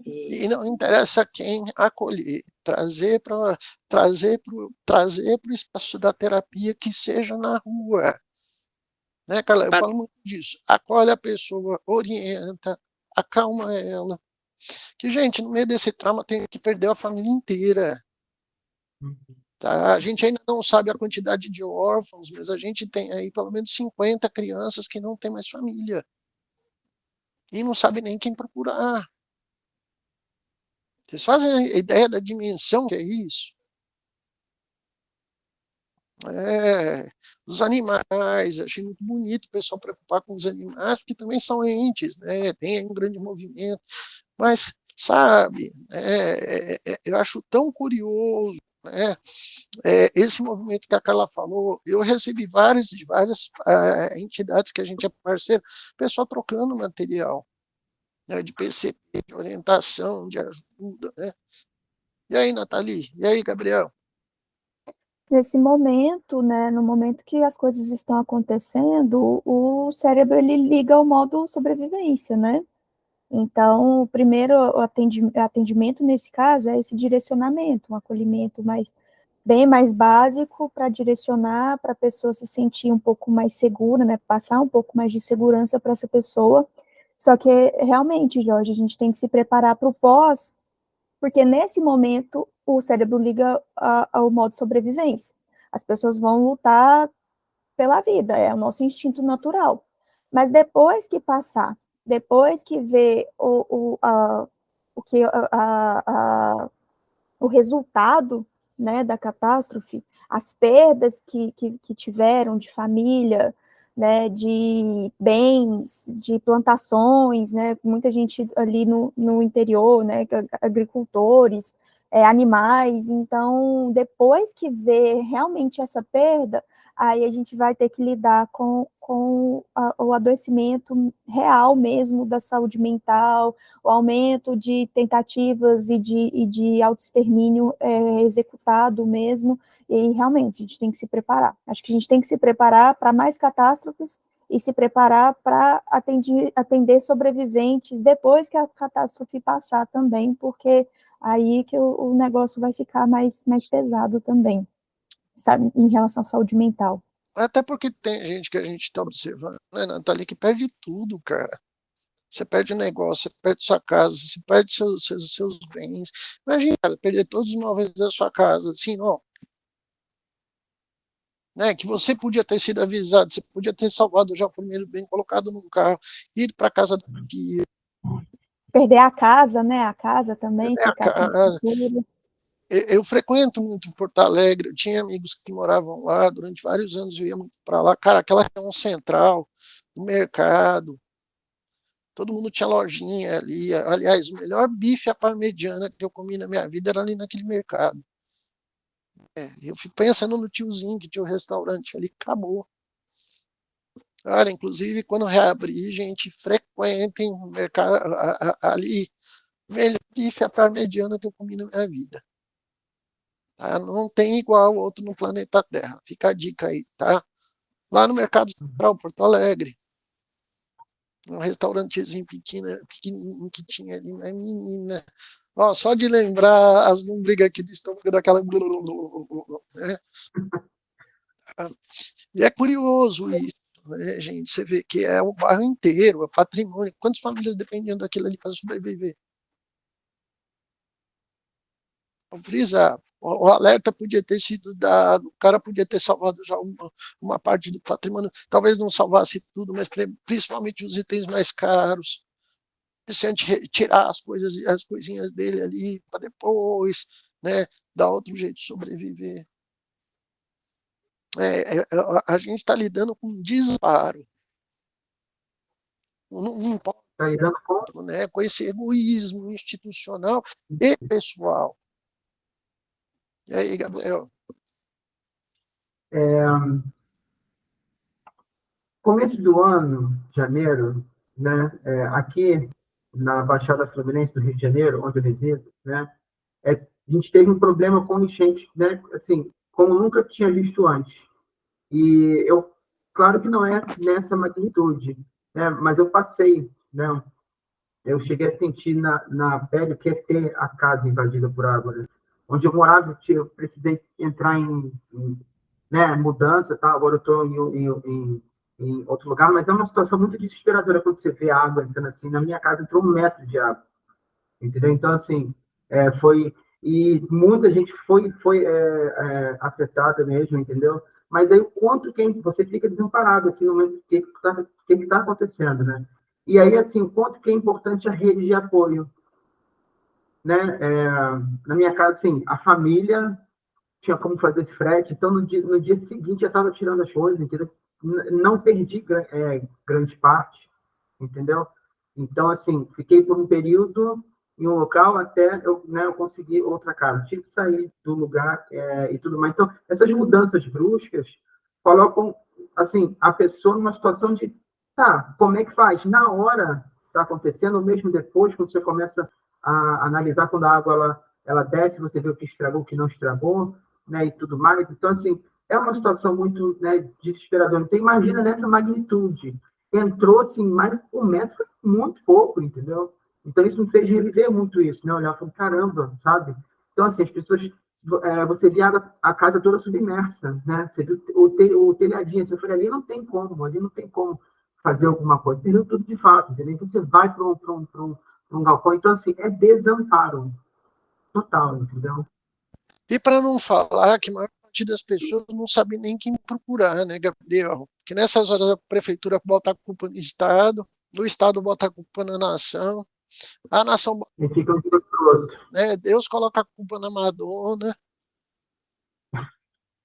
E não interessa quem acolher, trazer para o espaço da terapia que seja na rua. Né, Carla? Eu falo muito disso. Acolhe a pessoa, orienta, acalma ela. Que, gente, no meio desse trauma tem que perder a família inteira. Tá? A gente ainda não sabe a quantidade de órfãos, mas a gente tem aí pelo menos 50 crianças que não têm mais família. E não sabe nem quem procurar. Vocês fazem a ideia da dimensão que é isso? Os animais, achei muito bonito o pessoal preocupar com os animais, porque também são entes, né? Tem um grande movimento, mas, sabe, eu acho tão curioso, né? Esse movimento que a Carla falou, eu recebi de várias entidades que a gente é parceiro, pessoal trocando material, né? De PCP, de orientação, de ajuda, né? E aí, Nathalie? E aí, Gabriel? Nesse momento, né, no momento que as coisas estão acontecendo, o cérebro ele liga ao modo sobrevivência, né? Então, o primeiro atendimento nesse caso é esse direcionamento, um acolhimento bem mais básico para direcionar para a pessoa se sentir um pouco mais segura, né? Passar um pouco mais de segurança para essa pessoa. Só que realmente, Jorge, a gente tem que se preparar para o pós, porque nesse momento o cérebro liga ao modo sobrevivência. As pessoas vão lutar pela vida, é o nosso instinto natural. Mas depois que passar, depois que ver o resultado, né, da catástrofe, as perdas que tiveram de família, né, de bens, de plantações, né, muita gente ali no interior, né, agricultores, animais. Então, depois que vê realmente essa perda, aí a gente vai ter que lidar com o adoecimento real mesmo da saúde mental, o aumento de tentativas e de autoextermínio executado mesmo, e realmente a gente tem que se preparar. Acho que a gente tem que se preparar para mais catástrofes e se preparar para atender sobreviventes depois que a catástrofe passar também, porque aí que o negócio vai ficar mais pesado também, sabe, em relação à saúde mental. Até porque tem gente que a gente está observando, né, Nathalie, que perde tudo, cara. Você perde o negócio, você perde sua casa, você perde seus bens. Imagina, cara, perder todos os móveis da sua casa, assim, ó. Né, que você podia ter sido avisado, você podia ter salvado já o primeiro bem, colocado num carro, ir para casa do dia. Perder a casa, né? A casa também, ficar sem casa. estrutura. Eu frequento muito Porto Alegre, eu tinha amigos que moravam lá, durante vários anos eu ia muito para lá. Cara, aquela região central, o mercado, todo mundo tinha lojinha ali. Aliás, o melhor bife à parmegiana que eu comi na minha vida era ali naquele mercado. Eu fico pensando no tiozinho que tinha o restaurante ali, acabou. Cara, inclusive, quando reabrir, gente, frequentem o mercado ali. Melhor bife à parmegiana que eu comi na minha vida. Tá? Não tem igual outro no planeta Terra. Fica a dica aí, tá? Lá no Mercado Central, Porto Alegre, um restaurantezinho pequenininho que tinha ali, mas menina. Ó, só de lembrar as lombrigas aqui do estômago daquela. Né? E é curioso isso, né, gente? Você vê que é o bairro inteiro, é patrimônio. Quantas famílias dependiam daquilo ali para sobreviver? Vou frisar. O alerta podia ter sido dado, o cara podia ter salvado já uma parte do patrimônio, talvez não salvasse tudo, mas principalmente os itens mais caros. Se a gente retirar as coisinhas dele ali para depois, né, dar outro jeito de sobreviver. A gente está lidando com um disparo. Não importa, Está lidando com... né, com esse egoísmo institucional e pessoal. E aí, Gabriel? Começo do ano, janeiro, né, aqui na Baixada Fluminense do Rio de Janeiro, onde eu resido, né, a gente teve um problema com enchente, né, assim, como nunca tinha visto antes. E eu, claro que não é nessa magnitude, né, mas eu passei, né, eu cheguei a sentir na pele o que é ter a casa invadida por água, né? Onde eu morava, eu precisei entrar em né, mudança, tá? Agora eu estou em outro lugar, mas é uma situação muito desesperadora quando você vê água entrando assim. Na minha casa entrou 1 metro de água, entendeu? Então, assim, foi... E muita gente foi afetada mesmo, entendeu? Mas aí o quanto que você fica desamparado, assim, no momento, o que está acontecendo, né? E aí, assim, o quanto que é importante a rede de apoio, né? Na minha casa, assim, a família tinha como fazer frete, então no dia seguinte já estava tirando as coisas, entendeu? Não perdi grande parte, entendeu? Então, assim, fiquei por um período em um local até eu conseguir outra casa. Tive que sair do lugar e tudo mais. Então, essas mudanças bruscas colocam, assim, a pessoa numa situação de, tá, como é que faz? Na hora está acontecendo, ou mesmo depois, quando você começa a analisar quando a água ela desce, você vê o que estragou, o que não estragou, né, e tudo mais. Então, assim, é uma situação muito, né, desesperadora. Então, imagina nessa magnitude. Entrou, assim, mais 1 metro, foi muito pouco, entendeu? Então, isso me fez reviver muito isso, né? Olhar e falar, caramba, sabe? Então, assim, as pessoas... você via a casa toda submersa, né? Você viu o telhadinho, você falou, ali não tem como fazer alguma coisa. Perdeu tudo de fato, entendeu? Então, você vai para um galpão. Então, assim, é desamparo total, entendeu? E para não falar que a maior parte das pessoas não sabe nem quem procurar, né, Gabriel? Que nessas horas a prefeitura bota a culpa no Estado, o Estado bota a culpa na nação, a nação, E fica um pro outro. né, Deus coloca a culpa na Madonna,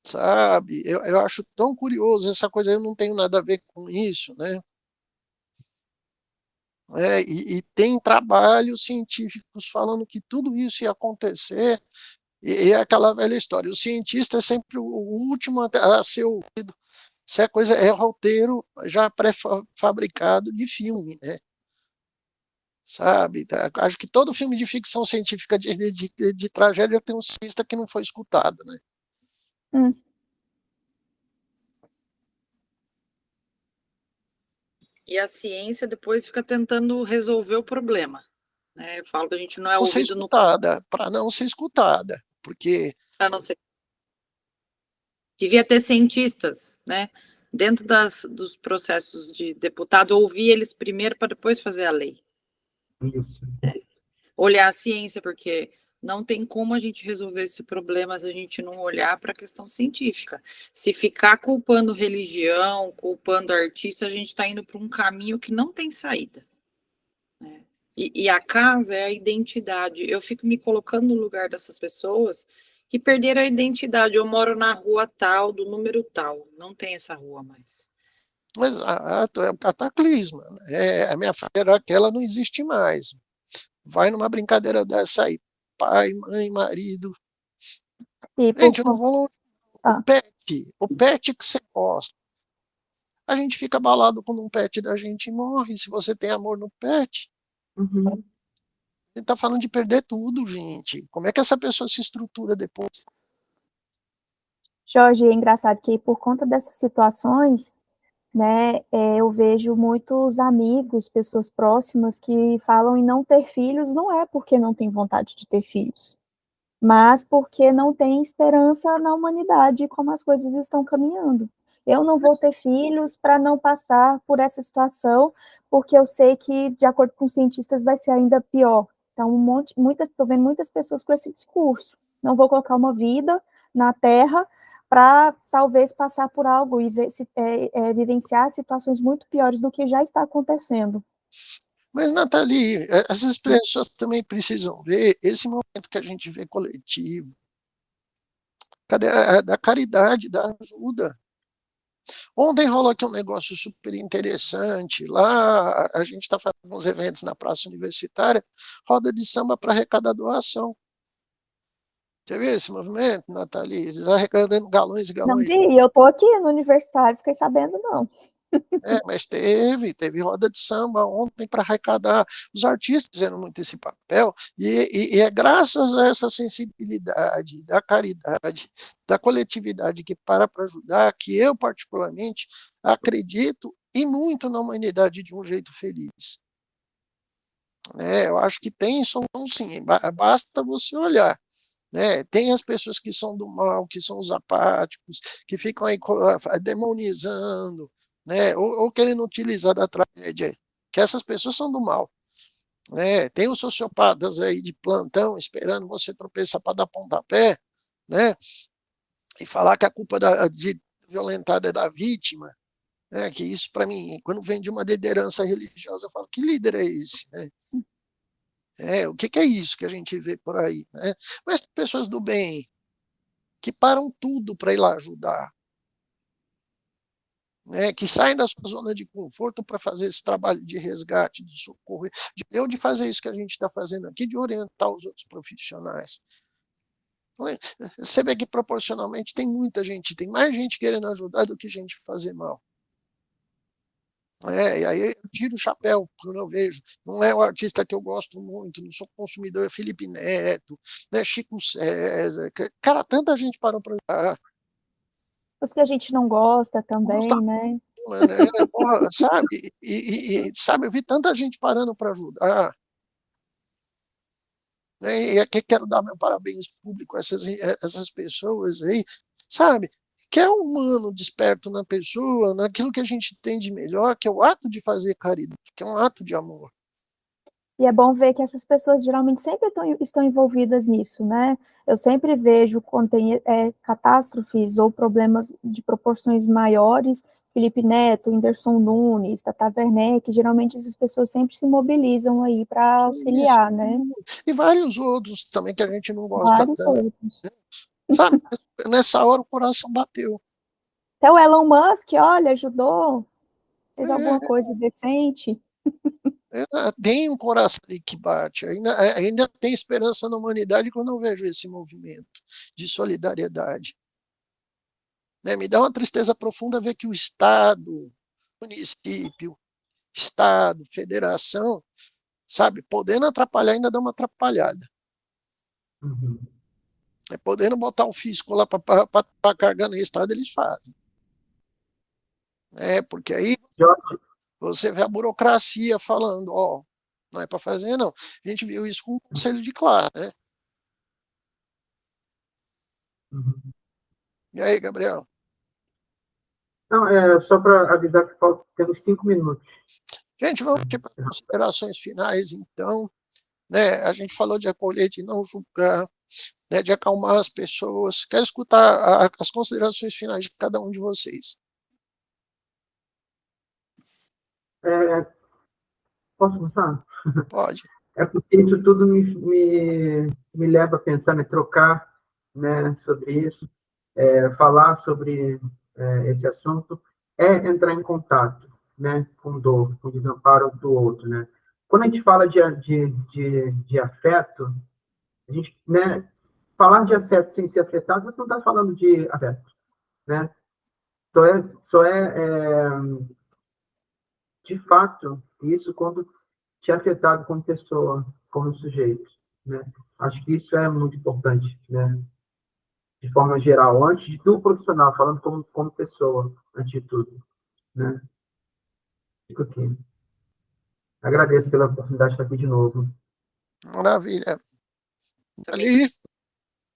sabe? Eu acho tão curioso essa coisa, eu não tenho nada a ver com isso, né? E tem trabalhos científicos falando que tudo isso ia acontecer, e é aquela velha história, o cientista é sempre o último a ser ouvido, se a coisa é roteiro já pré-fabricado de filme, né? Sabe? Acho que todo filme de ficção científica de tragédia tem um cientista que não foi escutado, né? Hum. E a ciência depois fica tentando resolver o problema, né? Eu falo que a gente não é Não ser ouvido no... escutada, para não ser escutada, porque Para não ser... Devia ter cientistas, né? Dentro dos processos de deputado, ouvir eles primeiro para depois fazer a lei. Isso. Olhar a ciência, porque não tem como a gente resolver esse problema se a gente não olhar para a questão científica. Se ficar culpando religião, culpando artista, a gente está indo para um caminho que não tem saída, né? E a casa é a identidade. Eu fico me colocando no lugar dessas pessoas que perderam a identidade. Eu moro na rua tal, do número tal. Não tem essa rua mais. exato, é um cataclisma. A minha família aquela não existe mais. Vai numa brincadeira dessa aí, pai, mãe, marido. E por Gente, eu não vou longe. ah, O pet que você gosta. A gente fica abalado quando um pet da gente morre. Se você tem amor no pet, Uhum. ele está falando de perder tudo, gente. Como é que essa pessoa se estrutura depois? Jorge, é engraçado que por conta dessas situações, né, eu vejo muitos amigos, pessoas próximas que falam em não ter filhos, não é porque não tem vontade de ter filhos, mas porque não tem esperança na humanidade como as coisas estão caminhando. Eu não vou ter filhos para não passar por essa situação, porque eu sei que, de acordo com os cientistas, vai ser ainda pior. Então, estou vendo muitas pessoas com esse discurso. Não vou colocar uma vida na Terra para talvez passar por algo e vivenciar situações muito piores do que já está acontecendo. Mas, Nathalie, essas pessoas também precisam ver esse momento que a gente vê coletivo. da caridade, da ajuda. Ontem rolou aqui um negócio super interessante. Lá a gente está fazendo uns eventos na Praça Universitária, roda de samba para arrecadar doação. Você viu esse movimento, Nathalie? Eles arrecadando galões e Não galões. vi, eu tô aqui no universitário, fiquei sabendo não. Mas teve roda de samba ontem para arrecadar. Os artistas fizeram muito esse papel, e é graças a essa sensibilidade, da caridade, da coletividade que para ajudar, que eu, particularmente, acredito e muito na humanidade de um jeito feliz. Eu acho que tem solução, sim, basta você olhar. Tem as pessoas que são do mal, que são os apáticos, que ficam aí demonizando, ou querendo utilizar da tragédia, que essas pessoas são do mal. Tem os sociopatas aí de plantão, esperando você tropeçar para dar pontapé, e falar que a culpa de violentada é da vítima, que isso, para mim, quando vem de uma liderança religiosa, eu falo, que líder é esse? O que é isso que a gente vê por aí? Mas tem pessoas do bem que param tudo para ir lá ajudar, que saem da sua zona de conforto para fazer esse trabalho de resgate, de socorro, de fazer isso que a gente está fazendo aqui, de orientar os outros profissionais. Você vê que proporcionalmente tem muita gente, tem mais gente querendo ajudar do que gente fazer mal. E aí eu tiro o chapéu quando eu vejo. Não é o artista que eu gosto muito, não sou consumidor, é Felipe Neto, Chico César. Cara, tanta gente parou para ajudar. Os que a gente não gosta também, Tá, né? Porra, sabe? Sabe, eu vi tanta gente parando para ajudar. E aqui quero dar meu parabéns público a essas pessoas aí, sabe? Que é humano, desperto na pessoa, naquilo que a gente tem de melhor, que é o ato de fazer caridade, que é um ato de amor. E é bom ver que essas pessoas geralmente sempre estão envolvidas nisso, né? Eu sempre vejo quando tem catástrofes ou problemas de proporções maiores, Felipe Neto, Whindersson Nunes, Tata Werneck, geralmente essas pessoas sempre se mobilizam aí para auxiliar, né? E vários outros também que a gente não gosta Vários tanto. outros. Sabe, nessa hora o coração bateu. Até o Elon Musk, olha, ajudou, fez alguma coisa decente. Tem um coração ali que bate, ainda tem esperança na humanidade quando eu vejo esse movimento de solidariedade. Me dá uma tristeza profunda ver que o Estado, município, Estado, federação, sabe, podendo atrapalhar, ainda dá uma atrapalhada. Uhum. Podendo botar o fisco lá para carregar na estrada, eles fazem. Porque aí você vê a burocracia falando, não é para fazer, não. A gente viu isso com o Conselho de Classe, né? Uhum. E aí, Gabriel? Não, só para avisar que temos 5 minutos. Gente, vamos para as considerações finais, então. A gente falou de acolher, de não julgar, de acalmar as pessoas. Quero escutar as considerações finais de cada um de vocês. Posso começar? Pode. Porque isso tudo me leva a pensar, trocar, né, sobre isso, falar sobre esse assunto, entrar em contato, né, com dor, com desamparo do outro, né. Quando a gente fala de afeto, a gente, né, falar de afeto sem ser afetado, você não está falando de afeto, né. Só é de fato isso quando te afetado como pessoa, como sujeito, né? Acho que isso é muito importante, né? De forma geral, antes do profissional, falando como pessoa, antes de tudo, né? Fico aqui. Agradeço pela oportunidade de estar aqui de novo. Maravilha. Também Ali.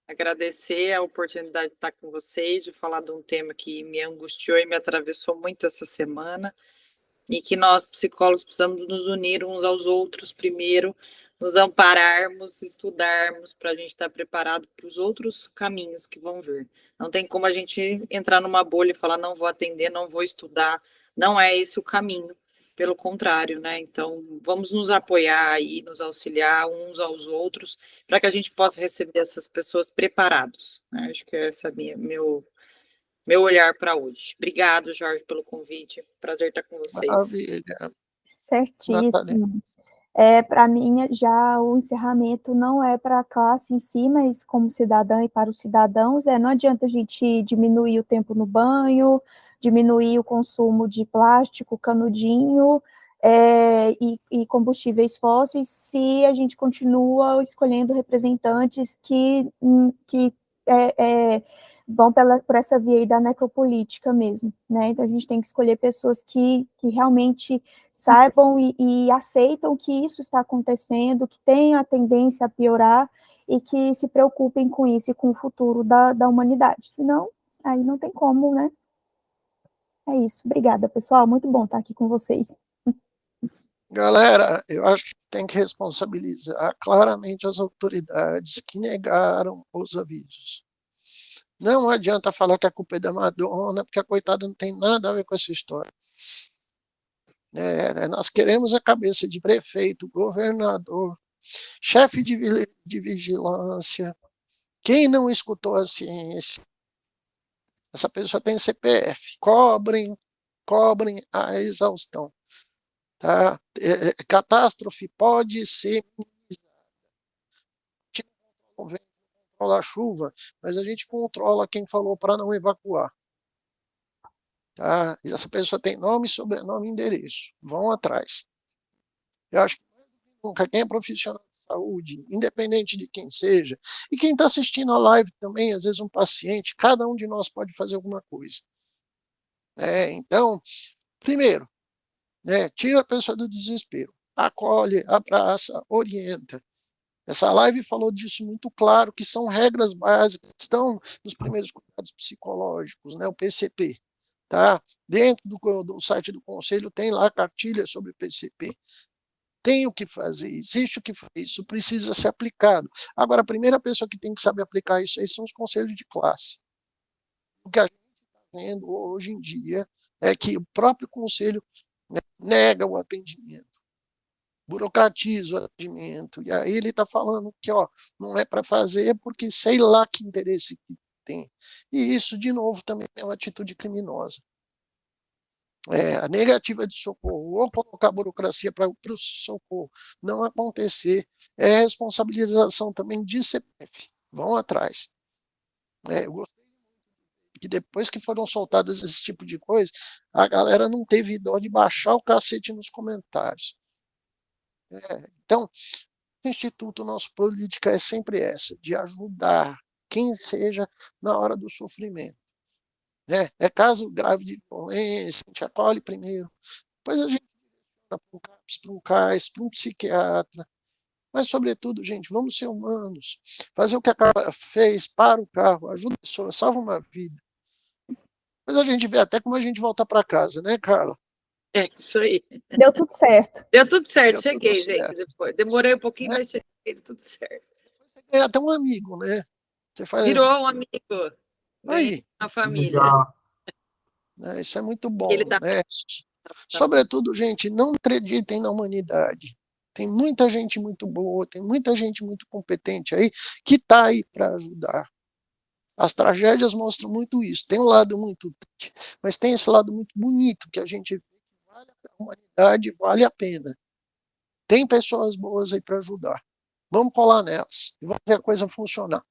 Agradecer a oportunidade de estar com vocês, de falar de um tema que me angustiou e me atravessou muito essa semana, e que nós, psicólogos, precisamos nos unir uns aos outros primeiro, nos ampararmos, estudarmos, para a gente estar preparado para os outros caminhos que vão vir. Não tem como a gente entrar numa bolha e falar, não vou atender, não vou estudar, não é esse o caminho. pelo contrário, né? Então, vamos nos apoiar e nos auxiliar uns aos outros, para que a gente possa receber essas pessoas preparados, né? Acho que esse é meu olhar para hoje. Obrigado, Jorge, pelo convite. Prazer estar com vocês. Maravilha. Natália. Certíssimo. Para mim, já o encerramento não é para a classe em si, mas como cidadã e para os cidadãos, não adianta a gente diminuir o tempo no banho, diminuir o consumo de plástico, canudinho, e combustíveis fósseis, se a gente continua escolhendo representantes que vão por essa via aí da necropolítica mesmo, né? Então a gente tem que escolher pessoas que realmente saibam e aceitam que isso está acontecendo, que tem a tendência a piorar e que se preocupem com isso e com o futuro da humanidade. Senão, aí não tem como, né? É isso. Obrigada, pessoal. Muito bom estar aqui com vocês. Galera, eu acho que tem que responsabilizar claramente as autoridades que negaram os avisos. Não adianta falar que a culpa é da Madonna, porque a coitada não tem nada a ver com essa história. Nós queremos a cabeça de prefeito, governador, chefe de vigilância. Quem não escutou a ciência, essa pessoa tem CPF. Cobrem a exaustão. Tá? Catástrofe pode ser controla a chuva, mas a gente controla quem falou para não evacuar. Tá? E essa pessoa tem nome, sobrenome e endereço. Vão atrás. Eu acho que nunca quem é profissional de saúde, independente de quem seja, e quem está assistindo a live também, às vezes um paciente, cada um de nós pode fazer alguma coisa. Então, primeiro, tira a pessoa do desespero, acolhe, abraça, orienta. Essa live falou disso muito claro, que são regras básicas, estão nos primeiros cuidados psicológicos, o PCP. Tá? Dentro do site do Conselho tem lá cartilha sobre PCP. Tem o que fazer, existe o que fazer, isso precisa ser aplicado. Agora, a primeira pessoa que tem que saber aplicar isso aí são os conselhos de classe. O que a gente está vendo hoje em dia é que o próprio conselho nega o atendimento, burocratiza o atendimento, e aí ele está falando que não é para fazer porque sei lá que interesse que tem. E isso, de novo, também é uma atitude criminosa. A negativa de socorro, ou colocar a burocracia para o socorro não acontecer, é responsabilização também de CPF. Vão atrás. Eu gostei que depois que foram soltadas esse tipo de coisa, a galera não teve dó de baixar o cacete nos comentários. Então, o Instituto Nosso Política é sempre essa, de ajudar quem seja na hora do sofrimento. É caso grave de violência, a gente acolhe primeiro, depois a gente vai para um CAPS, para um CAIS, para um psiquiatra, mas, sobretudo, gente, vamos ser humanos, fazer o que a Carla fez, para o carro, ajuda a pessoa, salva uma vida. Depois a gente vê até como a gente volta para casa, né, Carla? É isso aí. Deu tudo certo. Deu tudo certo, Deu cheguei, tudo certo. gente, depois. Demorei um pouquinho, mas cheguei, deu tudo certo. Você ganha até um amigo, né? Você faz... Virou um amigo. Aí. Na família. Isso é muito bom, Ele tá... né? Sobretudo, gente, não acreditem na humanidade. Tem muita gente muito boa, tem muita gente muito competente aí que está aí para ajudar. As tragédias mostram muito isso. Tem um lado muito triste, mas tem esse lado muito bonito que a gente vê que vale a humanidade, vale a pena. Tem pessoas boas aí para ajudar. Vamos colar nelas e vamos ver a coisa funcionar.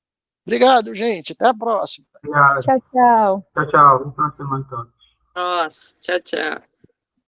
Obrigado, gente. Até a próxima. Obrigado. Tchau, tchau. Tchau, tchau. Bom final de semana a todos. Nossa, tchau, tchau.